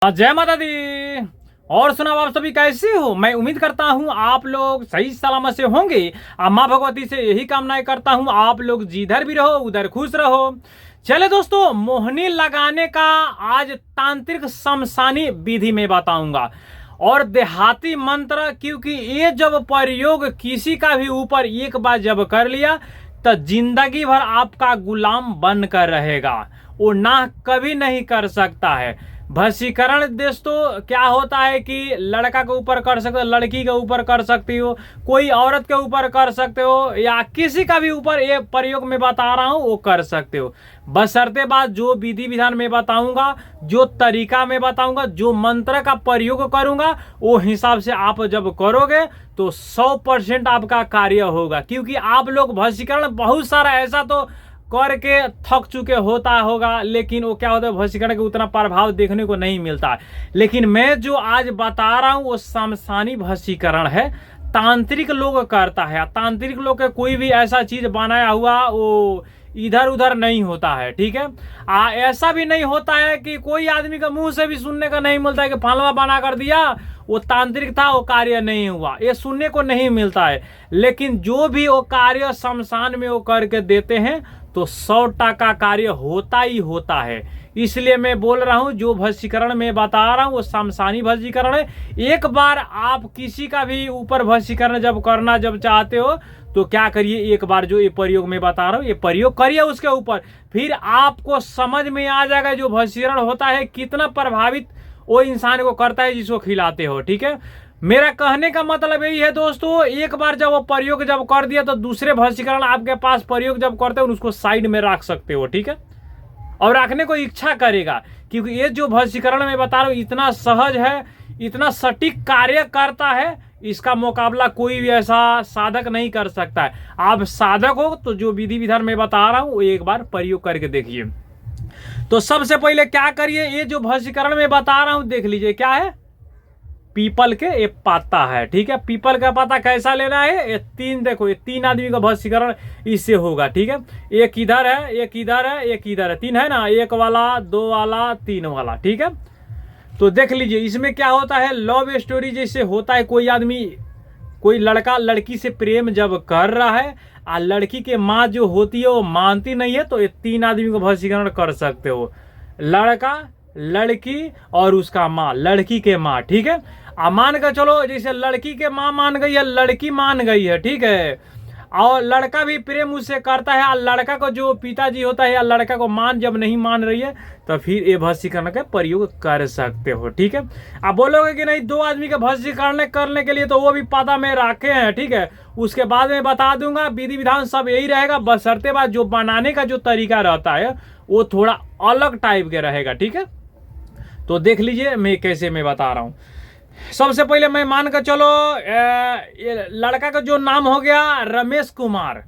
जय माता दी। और सुनाओ, आप सभी कैसे हो। मैं उम्मीद करता हूँ आप लोग सही सलामत से होंगे। माँ भगवती से यही कामनाएं करता हूँ आप लोग जिधर भी रहो उधर खुश रहो। चले दोस्तों, मोहनी लगाने का आज तांत्रिक शमशानी विधि में बताऊंगा और देहाती मंत्र, क्योंकि ये जब प्रयोग किसी का भी ऊपर एक बार जब कर लिया तो जिंदगी भर आपका गुलाम बनकर रहेगा, वो ना कभी नहीं कर सकता है। वशीकरण दोस्तों क्या होता है कि लड़का के ऊपर कर सकते हो, लड़की के ऊपर कर सकती हो, कोई औरत के ऊपर कर सकते हो, या किसी का भी ऊपर ये प्रयोग में बता रहा हूं वो कर सकते हो। बशर्ते बात जो विधि विधान में बताऊंगा, जो तरीका में बताऊंगा, जो मंत्र का प्रयोग करूंगा, वो हिसाब से आप जब करोगे तो 100% आपका कार्य होगा। क्योंकि आप लोग वशीकरण बहुत सारा ऐसा तो करके थक चुके होता होगा, लेकिन वो क्या होता है, वशीकरण का उतना प्रभाव देखने को नहीं मिलता है। लेकिन मैं जो आज बता रहा हूँ वो शमशानी वशीकरण है, तांत्रिक लोग करता है। तांत्रिक लोग के कोई भी ऐसा चीज बनाया हुआ वो इधर उधर नहीं होता है, ठीक है। ऐसा भी नहीं होता है कि कोई आदमी का मुंह से भी सुनने का नहीं मिलता है कि फलवा बना कर दिया, वो तांत्रिक था, वो कार्य नहीं हुआ, ये सुनने को नहीं मिलता है। लेकिन जो भी वो कार्य शमशान में वो करके देते हैं तो 100% कार्य होता ही होता है। इसलिए मैं बोल रहा हूं जो वशीकरण में बता रहा हूं वो शमशानी वशीकरण है। एक बार आप किसी का भी ऊपर वशीकरण जब करना जब चाहते हो तो क्या करिए, एक बार जो ये प्रयोग में बता रहा हूं ये प्रयोग करिए उसके ऊपर, फिर आपको समझ में आ जाएगा जो वशीकरण होता है कितना प्रभावित वो इंसान को करता है जिसको खिलाते हो, ठीक है। मेरा कहने का मतलब यही है दोस्तों, एक बार जब वो प्रयोग जब कर दिया तो दूसरे वशीकरण आपके पास प्रयोग जब करते हो उसको साइड में रख सकते हो, ठीक है। और रखने को इच्छा करेगा, क्योंकि ये जो वशीकरण में बता रहा हूँ इतना सहज है, इतना सटीक कार्य करता है, इसका मुकाबला कोई भी ऐसा साधक नहीं कर सकता है। आप साधक हो तो जो विधि विधान में बता रहा हूँ वो एक बार प्रयोग करके देखिए। तो सबसे पहले क्या करिए, ये जो वशीकरण में बता रहा हूँ देख लीजिए क्या है, पीपल के ये पत्ता है, ठीक है। पीपल का पत्ता कैसा लेना है, ये तीन, देखो ये 3 आदमी का वशीकरण इससे होगा, ठीक है। एक इधर है, एक इधर है, एक इधर है, 3 है ना, 1 वाला 2 वाला 3 वाला, ठीक है। तो देख लीजिए इसमें क्या होता है, लव स्टोरी जैसे होता है, कोई आदमी कोई लड़का लड़की से प्रेम जब कर रहा है और लड़की के माँ जो होती है वो मानती नहीं है, तो ये 3 आदमी को वशीकरण कर सकते हो, लड़का, लड़की और उसका माँ, लड़की के माँ, ठीक है। मान कर चलो जैसे लड़की के माँ मान गई है, लड़की मान गई है, ठीक है, और लड़का भी प्रेम उससे करता है, और लड़का को जो पिताजी होता है या लड़का को जब नहीं मान रही है तो फिर ये वशीकरण का प्रयोग कर सकते हो, ठीक है। आप बोलोगे कि नहीं 2 आदमी के वशीकरण करने के लिए तो वो भी पता में रखे हैं, ठीक है, उसके बाद में बता दूंगा, विधि विधान सब यही रहेगा। बशर्ते बात जो बनाने का जो तरीका रहता है वो थोड़ा अलग टाइप के रहेगा, ठीक है। तो देख लीजिए मैं कैसे मैं बता रहा हूँ। सबसे पहले मैं मान कर चलो लड़का का जो नाम हो गया रमेश कुमार,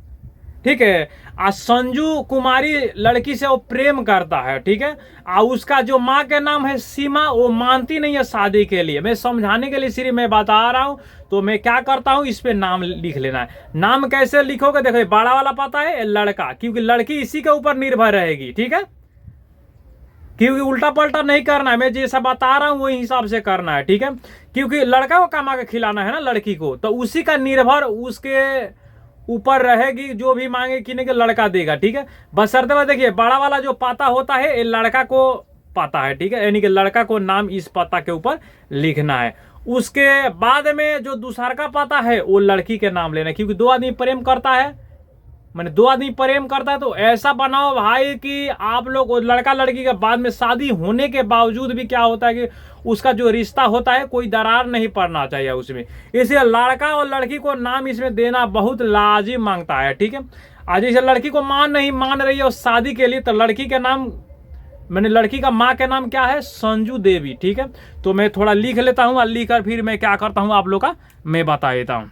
ठीक है, और संजू कुमारी लड़की से वो प्रेम करता है, ठीक है। और उसका जो माँ का नाम है सीमा, वो मानती नहीं है शादी के लिए। मैं समझाने के लिए सिर्फ मैं बता रहा हूँ, तो मैं क्या करता हूँ इस पे नाम लिख लेना है। नाम कैसे लिखोगे, देखो बड़ा वाला पता है लड़का, क्योंकि लड़की इसी के ऊपर निर्भर रहेगी, ठीक है, क्योंकि उल्टा पलटा नहीं करना है, मैं जैसा बता रहा हूं वही हिसाब से करना है, ठीक है। क्योंकि लड़का को कमा के खिलाना है ना लड़की को, तो उसी का निर्भर उसके ऊपर रहेगी, जो भी मांगे किने के लड़का देगा, ठीक है। बशर्ते बात देखिए बड़ा वाला जो पता होता है ये लड़का को पता है, ठीक है, यानी कि लड़का को नाम इस पता के ऊपर लिखना है। उसके बाद में जो दूसरा का पता है वो लड़की के नाम लेना है, क्योंकि 2 आदमी प्रेम करता है, मैंने 2 आदमी प्रेम करता है, तो ऐसा बनाओ भाई कि आप लोग लड़का लड़की के बाद में शादी होने के बावजूद भी क्या होता है कि उसका जो रिश्ता होता है कोई दरार नहीं पड़ना चाहिए उसमें। इसलिए लड़का और लड़की को नाम इसमें देना बहुत लाजिम मांगता है, ठीक है। आज जैसे लड़की को नहीं मान रही है उस शादी के लिए, तो लड़की के नाम, मैंने लड़की का माँ का नाम क्या है, संजू देवी, ठीक है। तो मैं थोड़ा लिख लेता हूँ और लिख कर फिर मैं क्या करता हूँ आप लोग का मैं बता देता हूँ।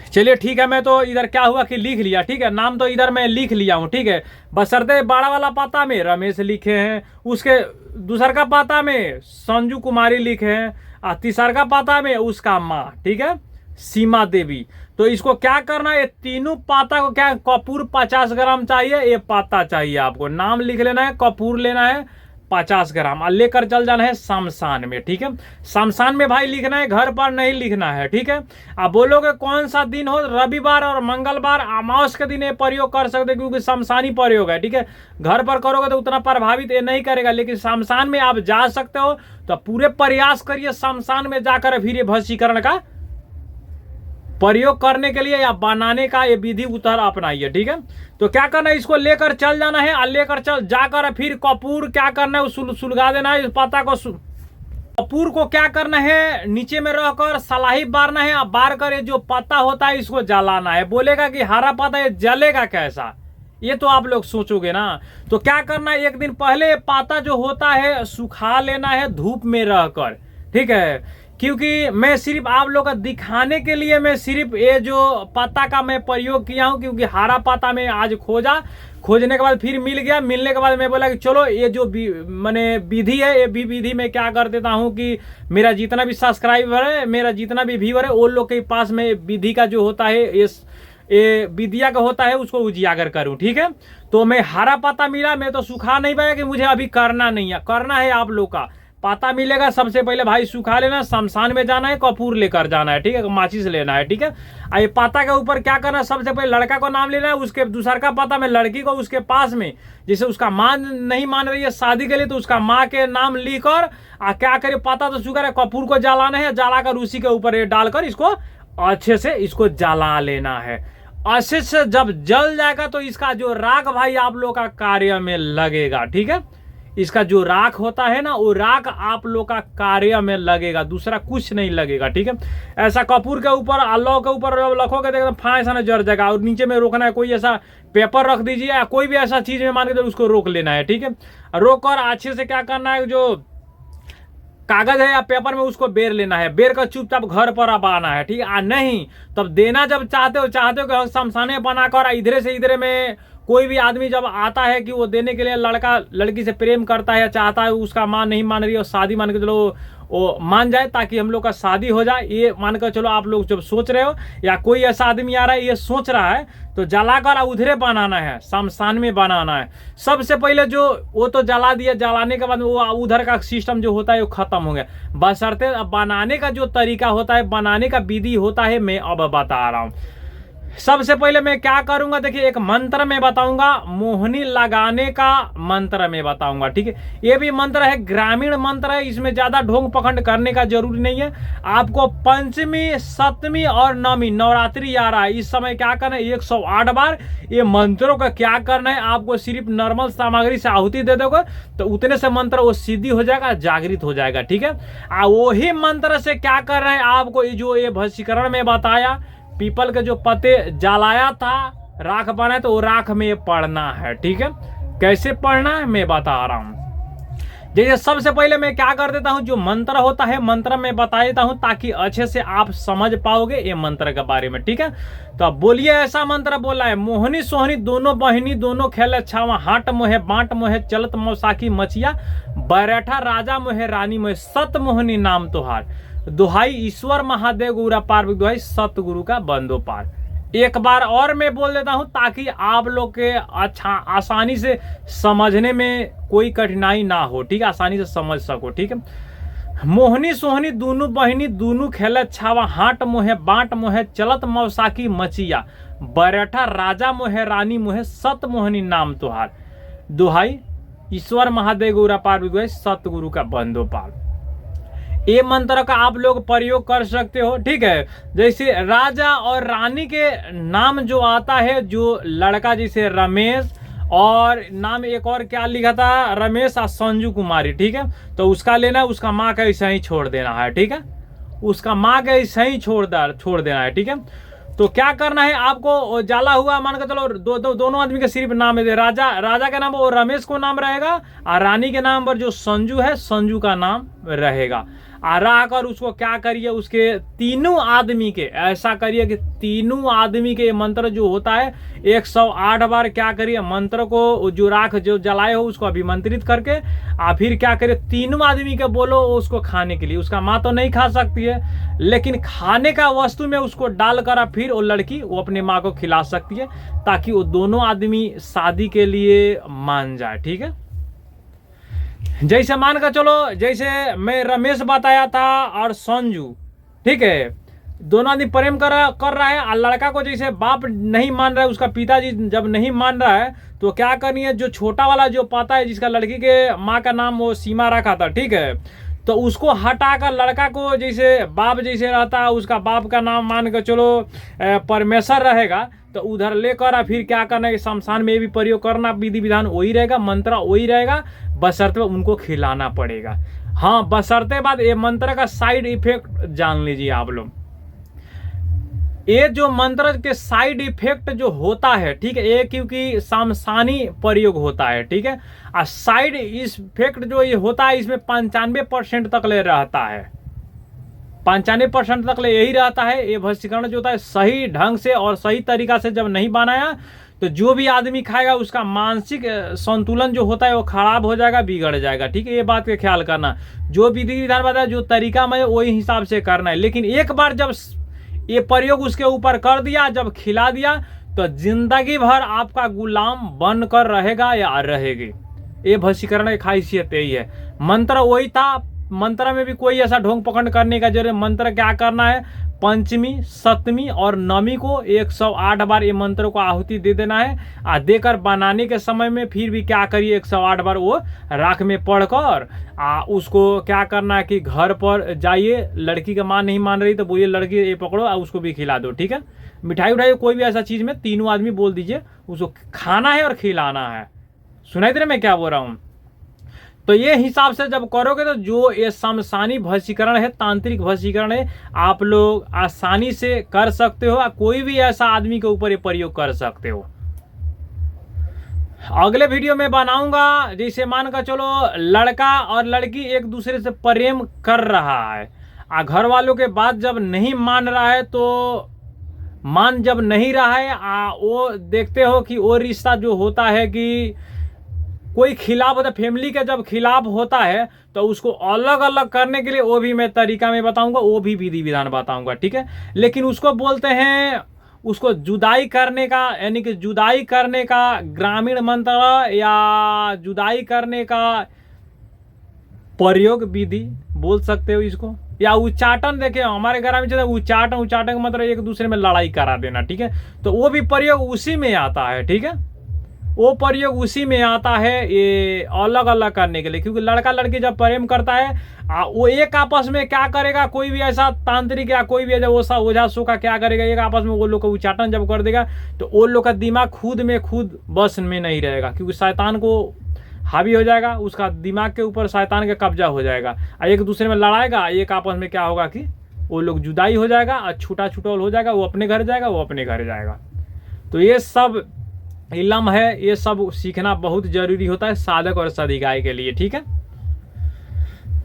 चलिए ठीक है, मैं तो इधर क्या हुआ कि लिख लिया, ठीक है, नाम तो इधर मैं लिख लिया हूँ, ठीक है। बशर्ते बड़ा वाला पता में रमेश लिखे हैं, उसके दूसर का पता में संजू कुमारी लिखे हैं, और तीसर का पता में उसका माँ, ठीक है, सीमा देवी। तो इसको क्या करना है, ये तीनों पाता को क्या, कपूर 50 ग्राम चाहिए, ये पाता चाहिए आपको, नाम लिख लेना है, कपूर लेना है 50 ग्राम और लेकर चल जाना है शमशान में। ठीक है, शमशान में भाई लिखना है, घर पर नहीं लिखना है। ठीक है, आप बोलोगे कौन सा दिन हो, रविवार और मंगलवार अमावस के दिन ये प्रयोग कर सकते क्योंकि शमशानी प्रयोग है। ठीक है, घर पर करोगे तो उतना प्रभावित ये नहीं करेगा, लेकिन शमशान में आप जा सकते हो, तो पूरे प्रयास करिए शमशान में जाकर फिर ये भस्मीकरण का प्रयोग करने के लिए या बनाने का ये विधि उतर अपनाइए। ठीक है, तो क्या करना है, इसको लेकर चल जाना है और लेकर चल जाकर फिर कपूर क्या करना है, सुलगा देना है इस पत्ता को। कपूर को क्या करना है, नीचे में रहकर सलाही बारना है, और बार कर ये जो पत्ता होता है इसको जलाना है। बोलेगा कि हरा पत्ता ये जलेगा कैसा, ये तो आप लोग सोचोगे ना। तो क्या करना है, एक दिन पहले पत्ता जो होता है सुखा लेना है धूप में रहकर। ठीक है, क्योंकि मैं सिर्फ आप लोग का दिखाने के लिए मैं सिर्फ ये जो पत्ता का मैं प्रयोग किया हूं, क्योंकि हरा पत्ता में आज खोजने के बाद फिर मिल गया, मिलने के बाद मैं बोला कि चलो ये जो मैंने विधि है, ये भी विधि में क्या कर देता हूं कि मेरा जितना भी सब्सक्राइबर है, मेरा जितना भी व्यूअर है, वो लोग के पास में विधि का जो होता है ये विद्या का होता है उसको उजियागर करूं। ठीक है, तो मैं हरा पत्ता मिला, मैं तो सुखा नहीं पाया कि मुझे अभी करना नहीं है, करना है आप लोग का। पत्ता मिलेगा, सबसे पहले भाई सुखा लेना, शमशान में जाना है, कपूर लेकर जाना है। ठीक है, माचिस लेना है। ठीक है, ये पत्ता के ऊपर क्या करना है, सबसे पहले लड़का को नाम लेना है, उसके दूसरा का पत्ता में लड़की को उसके पास में, जैसे उसका माँ नहीं मान रही है शादी के लिए तो उसका माँ के नाम लिखकर क्या करे, पत्ता तो सुखा है, कपूर को जलाना है, जलाकर उसी के ऊपर ये डालकर इसको अच्छे से इसको जला लेना है। अच्छे से जब जल जाएगा तो इसका जो राख भाई आप लोग का कार्य में लगेगा। ठीक है, इसका जो राख होता है ना, वो राख आप लोग का कार्य में लगेगा, दूसरा कुछ नहीं लगेगा। ठीक है, ऐसा कपूर के ऊपर अल्लाह के ऊपर जब रखोगे तो एकदम फांस ना जर जाएगा, और नीचे में रोकना है, कोई ऐसा पेपर रख दीजिए या कोई भी ऐसा चीज में मान के तो उसको रोक लेना है। ठीक है, रोक कर अच्छे से क्या करना है, जो कागज है या पेपर में उसको बेर लेना है, बेर कर चुपचाप घर पर अब आना है। ठीक है, नहीं तब देना जब चाहते हो कि शमशाने बनाकर इधरे से इधरे में कोई भी आदमी जब आता है कि वो देने के लिए लड़का लड़की से प्रेम करता है, चाहता है, उसका माँ नहीं मान रही है और शादी मान के चलो वो मान जाए ताकि हम लोग का शादी हो जाए, ये मानकर चलो आप लोग जब सोच रहे हो, या कोई ऐसा आदमी आ रहा है ये सोच रहा है, तो जलाकर उधरे बनाना है, शमशान में बनाना है। सबसे पहले जो वो तो जला दिया, जलाने के बाद वो उधर का सिस्टम जो होता है वो खत्म हो गया, बशर्ते बनाने का जो तरीका होता है, बनाने का विधि होता है, मैं अब बता रहा हूँ। सबसे पहले मैं क्या करूंगा, देखिए एक मंत्र में बताऊंगा, मोहनी लगाने का मंत्र में बताऊंगा। ठीक है, ये भी मंत्र है, ग्रामीण मंत्र है, इसमें ज्यादा ढोंग पखंड करने का जरूरी नहीं है। आपको पंचमी, सप्तमी और नवमी नवरात्रि आ रहा है, इस समय क्या करना है, 108 बार ये मंत्रों का क्या करना है, आपको सिर्फ नॉर्मल सामग्री से आहुति दे दोगे तो उतने से मंत्र वो सिद्धि हो जाएगा, जागृत हो जाएगा। ठीक है, वही मंत्र से क्या कर रहे हैं, आपको जो ये भस्मीकरण में बताया, पीपल के जो पत्ते जलाया था, राख बनाए, तो वो राख में पढ़ना है। ठीक है, कैसे पढ़ना है मैं बता रहा हूं। जैसे सबसे पहले मैं क्या कर देता हूं, जो मंत्र होता है मंत्र में बता देता हूं ताकि अच्छे से आप समझ पाओगे ये मंत्र के बारे में। ठीक है, तो अब बोलिए, ऐसा मंत्र बोला है, मोहनी सोहनी दोनों बहिनी दोनों खेल छावा, हाट मोहे बांट मोहे चलत मौसाकी मचिया, बैठा राजा मोहे रानी मोहे, सत मोहनी नाम तोहार, दुहाई ईश्वर महादेव गुरु पार्वती दुहाई सतगुरु का बंदो पार। एक बार और मैं बोल देता हूं ताकि आप लोग के अच्छा आसानी से समझने में कोई कठिनाई ना हो। ठीक है, आसानी से समझ सको। ठीक है, मोहनी सोहनी दोनों बहिनी दोनों खेलत छावा, हाट मोहे बांट मोहे चलत मौसाकी मचिया, बैठा राजा मोहे रानी मोहे, सत मोहनी नाम तुहार, दुहाई ईश्वर महादेव गुरु पार्वती दुहाई सतगुरु का बंदो पार। ये मंत्र का आप लोग प्रयोग कर सकते हो। ठीक है, जैसे राजा और रानी के नाम जो आता है, जो लड़का जैसे रमेश, और नाम एक और क्या लिखा था, रमेश और संजू कुमारी। ठीक है, तो उसका लेना, उसका माँ का ऐसा ही छोड़ देना है। ठीक है, उसका माँ का ऐसा ही छोड़ देना है। ठीक है, तो क्या करना है, आपको जाला हुआ मान के चलो दोनों आदमी के सिर्फ नाम है, राजा के नाम पर रमेश को नाम रहेगा, और रानी के नाम पर जो संजू है, संजू का नाम रहेगा। रह कर उसको क्या करिए, उसके तीनों आदमी के ऐसा करिए कि तीनों आदमी के मंत्र जो होता है 108 बार क्या करिए, मंत्र को जो राख जो जलाए हो उसको अभिमंत्रित करके फिर क्या करिए, तीनों आदमी के बोलो उसको खाने के लिए। उसका माँ तो नहीं खा सकती है, लेकिन खाने का वस्तु में उसको डालकर फिर वो लड़की वो अपने माँ को खिला सकती है, ताकि वो दोनों आदमी शादी के लिए मान जाए। ठीक है, जैसे मान कर चलो, जैसे मैं रमेश बताया था और संजू, ठीक है, दोनों आदमी प्रेम कर रहा है और लड़का को जैसे बाप नहीं मान रहा है, उसका पिताजी जब नहीं मान रहा है तो क्या करनी है, जो छोटा वाला जो पता है जिसका लड़की के माँ का नाम वो सीमा रखा था, ठीक है, तो उसको हटाकर लड़का को जैसे बाप जैसे रहता है उसका बाप का नाम मान कर चलो परमेश्वर रहेगा, तो उधर लेकर फिर क्या करना है, शमशान में भी प्रयोग करना, विधि विधान वही रहेगा, मंत्र वही रहेगा, बशर्ते उनको खिलाना पड़ेगा। हाँ, बशर्ते बाद ये मंत्र का साइड इफेक्ट जान लीजिए आप लोग। ये जो मंत्र के साइड इफेक्ट जो होता है, ठीक है, ये क्योंकि शमशानी प्रयोग होता है, ठीक है, और साइड इफेक्ट जो ये होता है इसमें 95% तक ले रहता है, 95% तक ले यही रहता है। ये वशीकरण जो होता है सही ढंग से और सही तरीका से जब नहीं बनाया तो जो भी आदमी खाएगा उसका मानसिक संतुलन जो होता है वो खराब हो जाएगा, बिगड़ जाएगा। ठीक है, ये बात का ख्याल करना, जो विधि विधान बताया जो तरीका में वही हिसाब से करना है। लेकिन एक बार जब ये प्रयोग उसके ऊपर कर दिया, जब खिला दिया, तो जिंदगी भर आपका गुलाम बनकर रहेगा या रहेगी। ये वशीकरण की खासियत यही है। मंत्र वही था, मंत्र में भी कोई ऐसा ढोंग पकड़ करने का जरूरत। मंत्र क्या करना है, पंचमी, सप्तमी और नवमी को 108 बार ये मंत्र को आहुति दे देना है। देकर बनाने के समय में फिर भी क्या करिए, 108 बार वो राख में पढ़कर उसको क्या करना है कि घर पर जाइए, लड़की का माँ नहीं मान रही तो बोलिए लड़की ये पकड़ो उसको भी खिला दो। ठीक है, मिठाई उठाई कोई भी ऐसा चीज में तीनों आदमी बोल दीजिए, उसको खाना है और खिलाना है। सुनाई दे रहा मैं क्या बोल रहा हूँ? तो ये हिसाब से जब करोगे तो जो ये शमशानी वशीकरण है, तांत्रिक वशीकरण है, आप लोग आसानी से कर सकते हो। कोई भी ऐसा आदमी के ऊपर ये प्रयोग कर सकते हो। अगले वीडियो में बनाऊंगा, जैसे मान कर चलो लड़का और लड़की एक दूसरे से प्रेम कर रहा है, घर वालों के बात जब नहीं मान रहा है, तो मान जब नहीं रहा है, वो देखते हो कि वो रिश्ता जो होता है कि कोई खिलाफ होता है, फैमिली के जब खिलाफ होता है तो उसको अलग अलग करने के लिए वो भी मैं तरीका में बताऊंगा, वो भी विधि विधान बताऊंगा। ठीक है, लेकिन उसको बोलते हैं, उसको जुदाई करने का, यानी कि जुदाई करने का ग्रामीण मंत्र या जुदाई करने का प्रयोग विधि बोल सकते हो इसको, या उच्चाटन। देखिए हमारे घर में उच्चाटन, उच्चाटन का मतलब एक दूसरे में लड़ाई करा देना। ठीक है, तो वो भी प्रयोग उसी में आता है। ठीक है, वो प्रयोग उसी में आता है, ये अलग अलग करने के लिए। क्योंकि लड़का लड़की जब प्रेम करता है वो एक आपस में क्या करेगा, कोई भी ऐसा तांत्रिक या कोई भी ओझा सो का क्या करेगा, एक आपस में वो लोग का उच्चाटन जब कर देगा तो वो लोग का दिमाग खुद में खुद बस में नहीं रहेगा, क्योंकि शैतान को हावी हो जाएगा, उसका दिमाग के ऊपर शैतान का कब्जा हो जाएगा, एक दूसरे में लड़ाएगा, एक आपस में क्या होगा कि वो लोग जुदाई हो जाएगा और छूटा छूटल हो जाएगा, वो अपने घर जाएगा, वो अपने घर जाएगा। तो ये सब इलम है, ये सब सीखना बहुत जरूरी होता है साधक और साधिकाएं के लिए। ठीक है,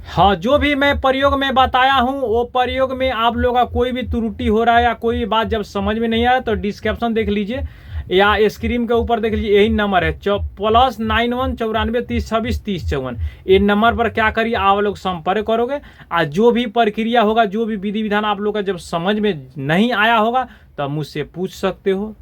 हाँ, जो भी मैं प्रयोग में बताया हूँ वो प्रयोग में आप लोगों का कोई भी त्रुटि हो रहा है या कोई भी बात जब समझ में नहीं आ रहा तो डिस्क्रिप्शन देख लीजिए या स्क्रीन के ऊपर देख लीजिए, यही नंबर है +91 94 30 26 30 54। ये नंबर पर क्या करिए, आप लोग संपर्क करोगे और जो भी प्रक्रिया होगा, जो भी विधि विधान आप लोग का जब समझ में नहीं आया होगा तो मुझसे पूछ सकते हो,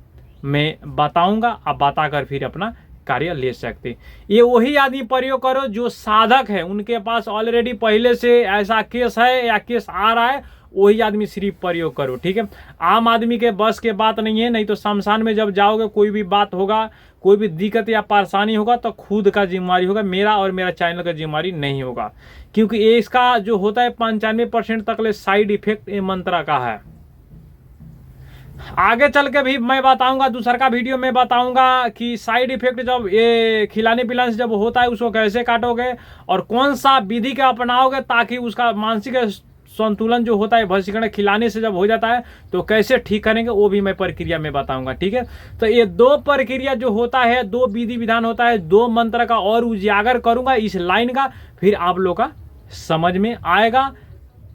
मैं बताऊंगा, आप बताकर फिर अपना कार्य ले सकते। ये वही आदमी प्रयोग करो जो साधक है, उनके पास ऑलरेडी पहले से ऐसा केस है या केस आ रहा है, वही आदमी सिर्फ प्रयोग करो। ठीक है, आम आदमी के बस के बात नहीं है। नहीं तो शमशान में जब जाओगे कोई भी बात होगा, कोई भी दिक्कत या परेशानी होगा तो खुद का जिम्मेवारी होगा, मेरा और मेरा चैनल का जिम्मेवारी नहीं होगा। क्योंकि ये इसका जो होता है 95% तक ले साइड इफेक्ट ये मंत्र का है। आगे चल के भी मैं बताऊंगा, दूसरा का वीडियो में बताऊंगा कि साइड इफेक्ट जब ये खिलाने पिलाने से जब होता है उसको कैसे काटोगे और कौन सा विधि का अपनाओगे ताकि उसका मानसिक संतुलन जो होता है वशीकरण खिलाने से जब हो जाता है तो कैसे ठीक करेंगे, वो भी मैं प्रक्रिया में बताऊंगा। ठीक है, तो ये दो प्रक्रिया जो होता है, दो विधि विधान होता है, दो मंत्र का और उजागर करूंगा इस लाइन का, फिर आप लोग का समझ में आएगा।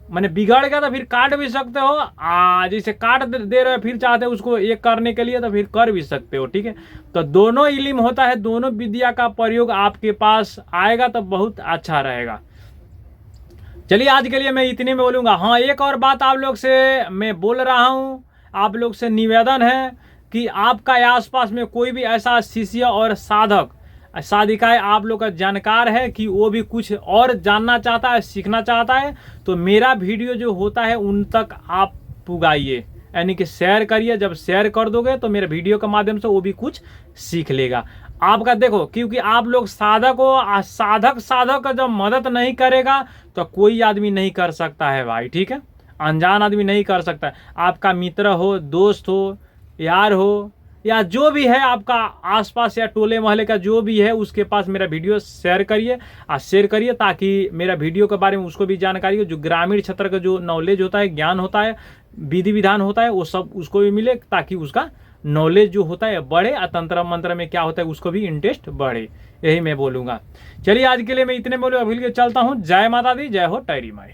मैंने बिगड़ गया तो फिर काट भी सकते हो, जैसे काट दे रहे हो फिर चाहते हो उसको एक करने के लिए तो फिर कर भी सकते हो। ठीक है, तो दोनों इल्म होता है, दोनों विद्या का प्रयोग आपके पास आएगा तो बहुत अच्छा रहेगा। चलिए आज के लिए मैं इतने में बोलूँगा। हाँ, एक और बात आप लोग से मैं बोल रहा हूँ, आप लोग से निवेदन है कि आपका आसपास में कोई भी ऐसा शिष्य और साधक साधिकाएं आप लोग का जानकार है कि वो भी कुछ और जानना चाहता है, सीखना चाहता है, तो मेरा वीडियो जो होता है उन तक आप पुगाइए, यानी कि शेयर करिए। जब शेयर कर दोगे तो मेरे वीडियो के माध्यम से वो भी कुछ सीख लेगा आपका। देखो, क्योंकि आप लोग साधक हो, साधक का जब मदद नहीं करेगा तो कोई आदमी नहीं कर सकता है भाई। ठीक है, अनजान आदमी नहीं कर सकता है। आपका मित्र हो, दोस्त हो, यार हो, या जो भी है आपका आसपास या टोले मोहल्ले का जो भी है, उसके पास मेरा वीडियो शेयर करिए शेयर करिए, ताकि मेरा वीडियो के बारे में उसको भी जानकारी हो। जो ग्रामीण क्षेत्र का जो नॉलेज होता है, ज्ञान होता है, विधि विधान होता है, वो सब उसको भी मिले, ताकि उसका नॉलेज जो होता है बढ़े, और तंत्र मंत्र में क्या होता है उसको भी इंटरेस्ट बढ़े। यही मैं बोलूँगा। चलिए आज के लिए मैं इतने बोलूँ, अभी के चलता हूँ। जय माता दी, जय हो टैरी माई।